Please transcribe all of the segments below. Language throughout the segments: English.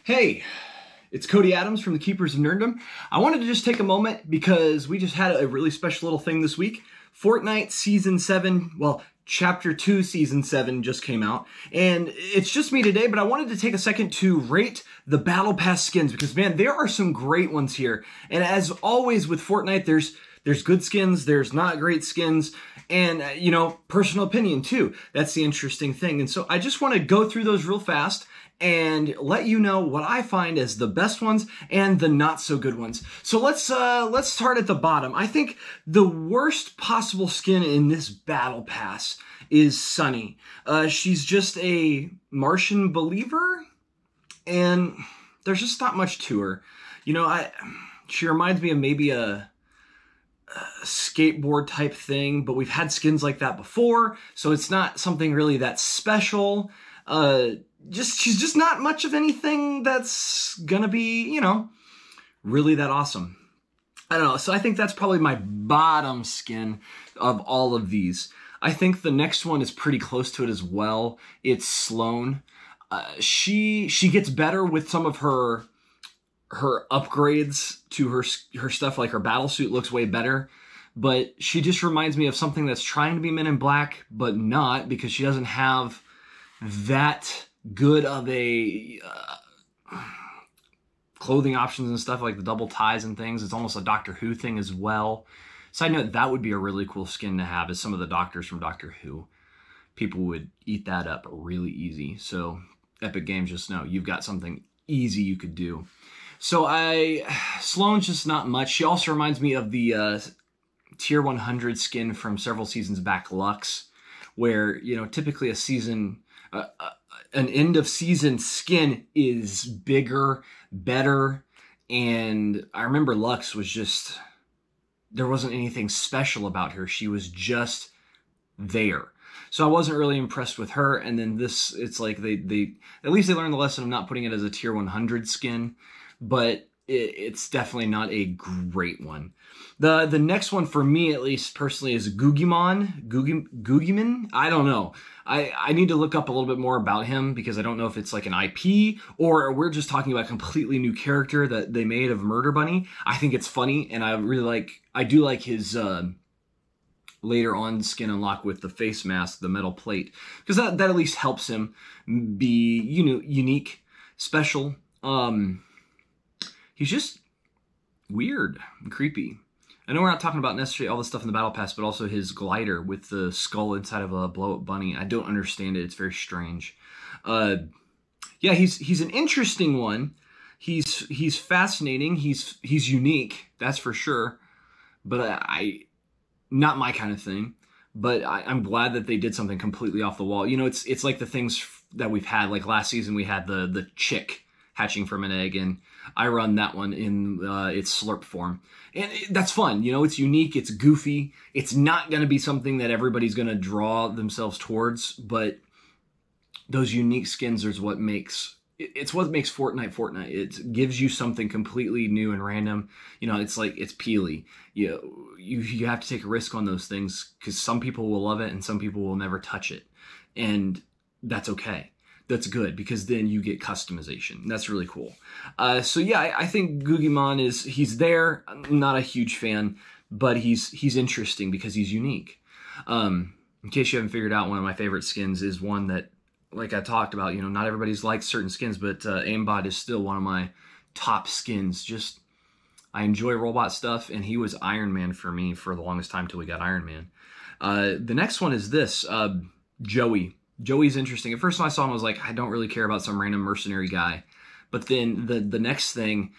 Hey, it's Cody Adams from the Keepers of Nerddom. I wanted to just take a moment because we just had a really special little thing this week. Fortnite Season 7, well, Chapter 2 Season 7 just came out, and it's just me today, but I wanted to take a second to rate the Battle Pass skins because, man, there are some great ones here. And as always with Fortnite, there's good skins, there's not great skins, and, you know, personal opinion too. That's the interesting thing. And so I just want to go through those real fast and let you know what I find as the best ones and the not so good ones. So let's start at the bottom. I think the worst possible skin in this Battle Pass is Sunny. She's just a Martian believer, and there's just not much to her. You know, she reminds me of maybe a skateboard type thing, but we've had skins like that before, so it's not something really that special. She's just not much of anything that's gonna be, you know, really that awesome. I don't know, so I think that's probably my bottom skin of all of these. I think the next one is pretty close to it as well. It's Sloan. She gets better with some of her upgrades to her stuff, like her battle suit looks way better, but she just reminds me of something that's trying to be Men in Black, but not, because she doesn't have that good of a clothing options and stuff, like the double ties and things. It's almost a Doctor Who thing as well. Side note, that would be a really cool skin to have, is some of the doctors from Doctor Who. People would eat that up really easy. So Epic Games, just know you've got something easy you could do. So Sloan's just not much. She also reminds me of the Tier 100 skin from several seasons back, Lux, where, you know, typically a season, an end of season skin is bigger, better, and I remember Lux was just, there wasn't anything special about her. She was just there. So I wasn't really impressed with her, and then this, it's like they at least they learned the lesson of not putting it as a Tier 100 skin, but it's definitely not a great one. The next one for me, at least personally, is Googiman? I don't know. I need to look up a little bit more about him because I don't know if it's like an IP or we're just talking about a completely new character that they made of Murder Bunny. I think it's funny, and I do like his later on skin unlock with the face mask, the metal plate, because that at least helps him be, you know, unique, special. He's just weird and creepy. I know we're not talking about necessarily all the stuff in the Battle Pass, but also his glider with the skull inside of a blow-up bunny. I don't understand it. It's very strange. Yeah, he's an interesting one. He's fascinating. He's unique, that's for sure. But not my kind of thing. But I'm glad that they did something completely off the wall. You know, it's like the things that we've had. Like last season, we had the chick hatching from an egg, and I run that one in its slurp form. And that's fun. You know, it's unique, it's goofy. It's not going to be something that everybody's going to draw themselves towards, but those unique skins is what makes, it's what makes Fortnite Fortnite. It gives you something completely new and random. You know, it's like, it's Peely. You have to take a risk on those things because some people will love it and some people will never touch it. And that's okay. That's good because then you get customization. That's really cool. So yeah, I think Googimon he's there. I'm not a huge fan, but he's interesting because he's unique. In case you haven't figured out, one of my favorite skins is one that, like I talked about, you know, not everybody's liked certain skins, but Aimbot is still one of my top skins. Just, I enjoy robot stuff, and he was Iron Man for me for the longest time till we got Iron Man. The next one is this, Joey. Joey's interesting. At first when I saw him, I was like, I don't really care about some random mercenary guy. But then the next thing,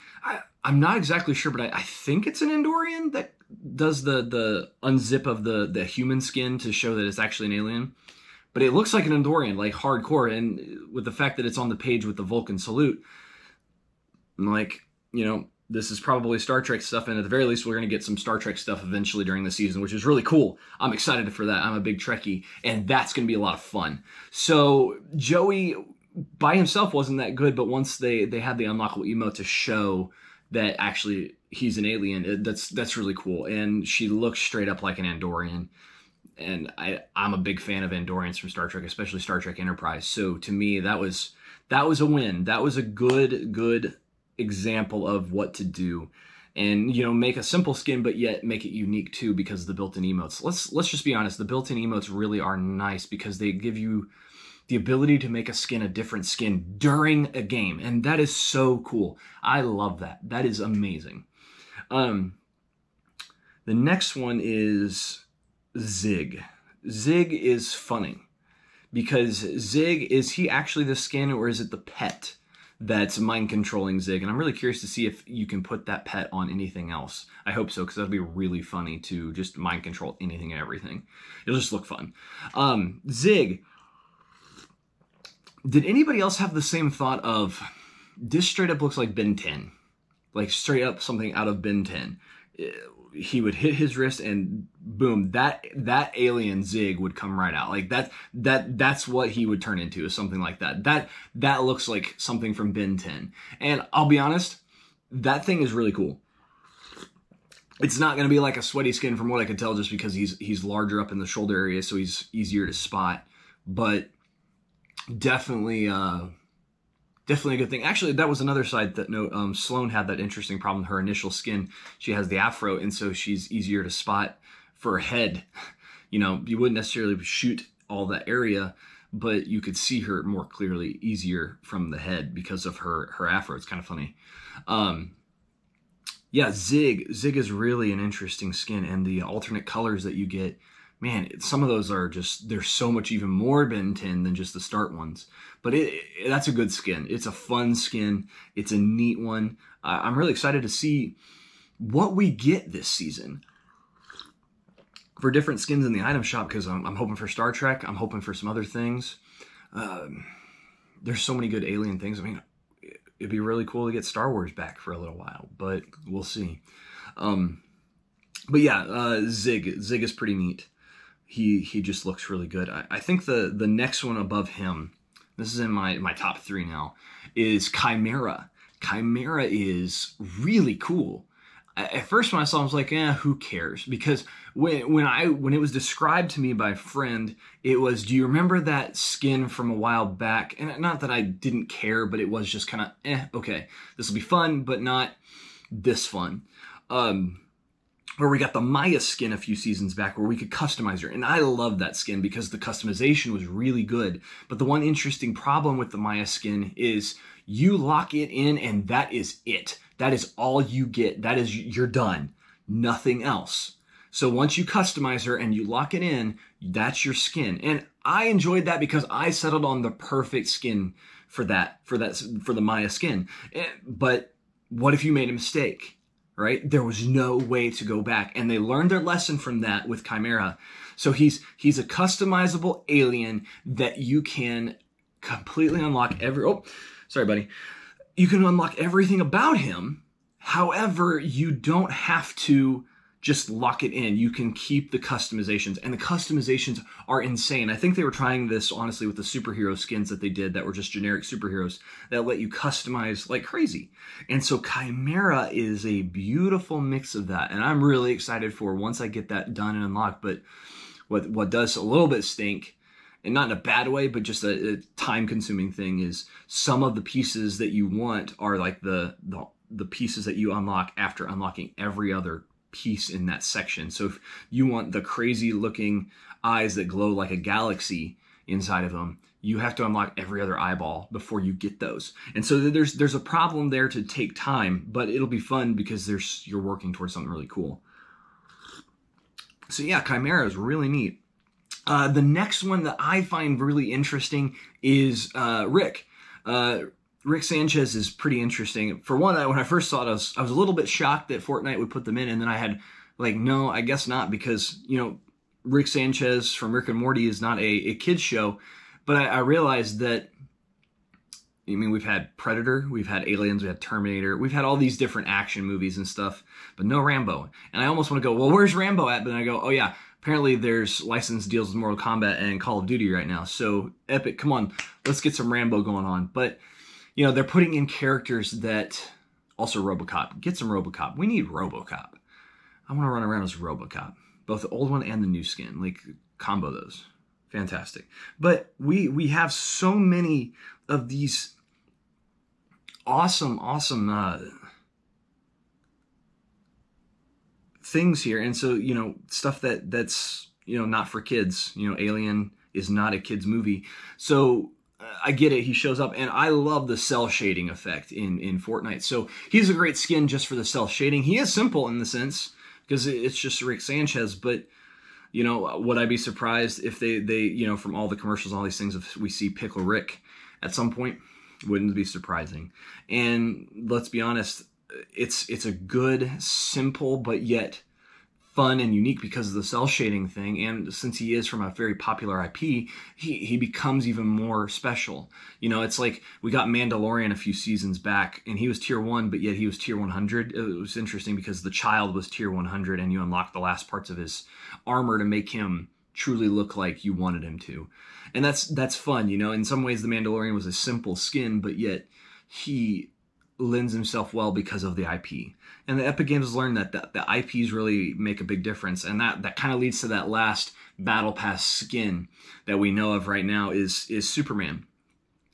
I'm not exactly sure, but I think it's an Endorian that does the unzip of the human skin to show that it's actually an alien. but it looks like an Andorian, like hardcore. And with the fact that it's on the page with the Vulcan salute, I'm like, this is probably Star Trek stuff, and at the very least, we're going to get some Star Trek stuff eventually during the season, which is really cool. I'm excited for that. I'm a big Trekkie, and that's going to be a lot of fun. So Joey by himself wasn't that good, but once they had the unlockable emote to show that actually he's an alien, that's really cool. And she looks straight up like an Andorian, and I'm a big fan of Andorians from Star Trek, especially Star Trek Enterprise. So to me, that was a win. That was a good example of what to do, and make a simple skin but yet make it unique too because of the built-in emotes. Let's just be honest, the built-in emotes really are nice because they give you the ability to make a skin a different skin during a game, and that is so cool. I love that. That is amazing. The next one is Zig. Zig is funny because Zig, is he actually the skin or is it the pet that's mind controlling Zig? And I'm really curious to see if you can put that pet on anything else. I hope so, because that'd be really funny to just mind control anything and everything. It'll just look fun. Zig. Did anybody else have the same thought of this straight up looks like Ben 10? Like straight up something out of Ben 10. He would hit his wrist and boom, that alien Zig would come right out. Like that's what he would turn into, is something like that. That looks like something from Ben 10. And I'll be honest, that thing is really cool. It's not going to be like a sweaty skin from what I could tell, just because he's larger up in the shoulder area, so he's easier to spot. But definitely a good thing. Actually, that was another side that note. Sloane had that interesting problem. Her initial skin, she has the afro, and so she's easier to spot for a head. You wouldn't necessarily shoot all that area, but you could see her more clearly, easier from the head because of her afro. It's kind of funny. Yeah, Zig is really an interesting skin, and the alternate colors that you get, man, some of those are just, they're so much even more Ben 10 than just the start ones. But that's a good skin. It's a fun skin. It's a neat one. I'm really excited to see what we get this season for different skins in the item shop, because I'm hoping for Star Trek. I'm hoping for some other things. There's so many good alien things. I mean, it'd be really cool to get Star Wars back for a little while, but we'll see. But yeah, Zig is pretty neat. He just looks really good. I think the next one above him, this is in my top 3 now, is Chimera. Chimera is really cool. At first when I saw him, I was like, who cares? Because when it was described to me by a friend, it was, do you remember that skin from a while back? And not that I didn't care, but it was just kind of, okay, this will be fun, but not this fun. Where we got the Maya skin a few seasons back where we could customize her. And I love that skin because the customization was really good. But the one interesting problem with the Maya skin is you lock it in and that is it. That is all you get. That is, you're done. Nothing else. So once you customize her and you lock it in, that's your skin. And I enjoyed that because I settled on the perfect skin for the Maya skin. But what if you made a mistake? Right? There was no way to go back. And they learned their lesson from that with Chimera. So he's a customizable alien that you can completely unlock sorry, buddy. You can unlock everything about him. However, you don't have to just lock it in. You can keep the customizations, and the customizations are insane. I think they were trying this, honestly, with the superhero skins that they did that were just generic superheroes that let you customize like crazy. And so Chimera is a beautiful mix of that, and I'm really excited for once I get that done and unlocked. But what does a little bit stink, and not in a bad way, but just a time-consuming thing, is some of the pieces that you want are like the pieces that you unlock after unlocking every other piece in that section. So if you want the crazy looking eyes that glow like a galaxy inside of them, you have to unlock every other eyeball before you get those. And so there's a problem there to take time, but it'll be fun because you're working towards something really cool. So yeah, Chimera is really neat. The next one that I find really interesting is Rick. Rick Sanchez is pretty interesting. For one, when I first saw it, I was a little bit shocked that Fortnite would put them in, and then I had like, no, I guess not, because Rick Sanchez from Rick and Morty is not a kid's show, but I realized that, I mean, we've had Predator, we've had Aliens, we had Terminator, we've had all these different action movies and stuff, but no Rambo. And I almost want to go, well, where's Rambo at? But then I go, oh yeah, apparently there's license deals with Mortal Kombat and Call of Duty right now. So Epic, come on, let's get some Rambo going on. But, you know, they're putting in characters that, also RoboCop. Get some RoboCop. We need RoboCop. I want to run around as RoboCop. Both the old one and the new skin. Like, combo those. Fantastic. But we have so many of these awesome things here. And so, you know, stuff that's, you know, not for kids. You know, Alien is not a kid's movie. So I get it. He shows up, and I love the cell shading effect in Fortnite. So he's a great skin just for the cell shading. He is simple in the sense, because it's just Rick Sanchez, but, you know, would I be surprised if they you know, from all the commercials, all these things, if we see Pickle Rick at some point? Wouldn't be surprising. And let's be honest, it's a good, simple, but yet fun and unique because of the cell shading thing. And since he is from a very popular IP, he becomes even more special. You know, it's like we got Mandalorian a few seasons back, and he was tier 1, but yet he was tier 100. It was interesting because the child was tier 100, and you unlock the last parts of his armor to make him truly look like you wanted him to. And that's fun, you know. In some ways, the Mandalorian was a simple skin, but yet he lends himself well because of the IP. And the Epic Games has learned that the IPs really make a big difference, and that kind of leads to that last Battle Pass skin that we know of right now is Superman.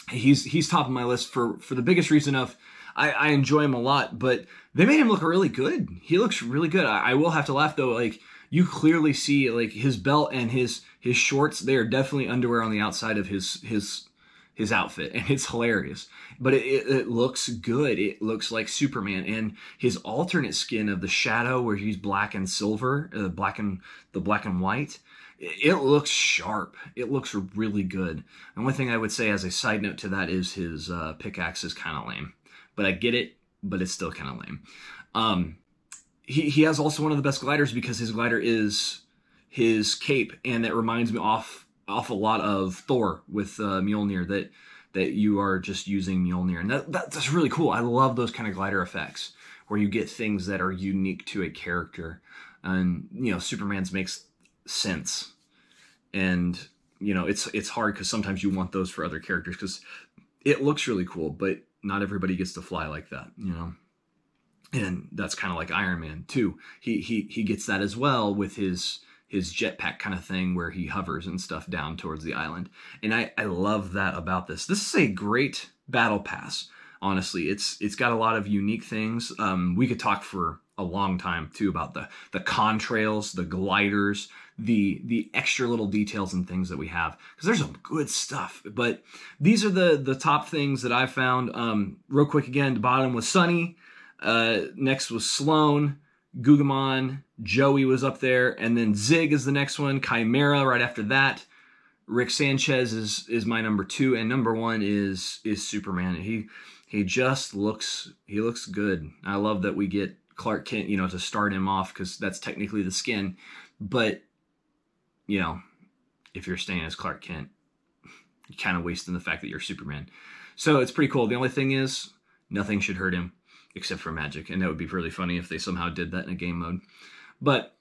He's top of my list for the biggest reason of I enjoy him a lot, but they made him look really good. He looks really good. I will have to laugh though, like, you clearly see like his belt and his shorts. They are definitely underwear on the outside of his outfit, and it's hilarious. But it looks good. It looks like Superman, and his alternate skin of the Shadow, where he's black and silver, the black and white. It looks sharp. It looks really good. The only thing I would say as a side note to that is his pickaxe is kind of lame. But I get it, but it's still kind of lame. He has also one of the best gliders because his glider is his cape, and that reminds me off a lot of Thor with Mjolnir, that you are just using Mjolnir, and that's really cool. I love those kind of glider effects where you get things that are unique to a character, and you know, Superman's makes sense, and you know, it's hard because sometimes you want those for other characters because it looks really cool, but not everybody gets to fly like that, you know. And that's kind of like Iron Man too. He gets that as well with his jetpack kind of thing where he hovers and stuff down towards the island. And I love that about this. This is a great battle pass. Honestly, it's got a lot of unique things. We could talk for a long time too about the contrails, the gliders, the extra little details and things that we have, because there's some good stuff. But these are the top things that I found. Real quick again, the bottom was Sunny. Next was Sloan, Gugamon, Joey was up there, and then Zig is the next one, Chimera right after that. Rick Sanchez is my number 2, and number 1 is Superman. He just looks good. I love that we get Clark Kent, you know, to start him off, because that's technically the skin. But, you know, if you're staying as Clark Kent, you're kind of wasting the fact that you're Superman. So it's pretty cool. The only thing is, nothing should hurt him except for magic, and that would be really funny if they somehow did that in a game mode. But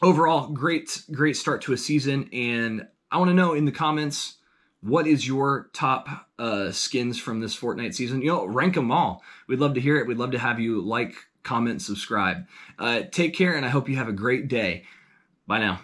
overall, great start to a season, and I want to know in the comments, what is your top skins from this Fortnite season? You know, rank them all. We'd love to hear it. We'd love to have you like, comment, subscribe. Take care, and I hope you have a great day. Bye now.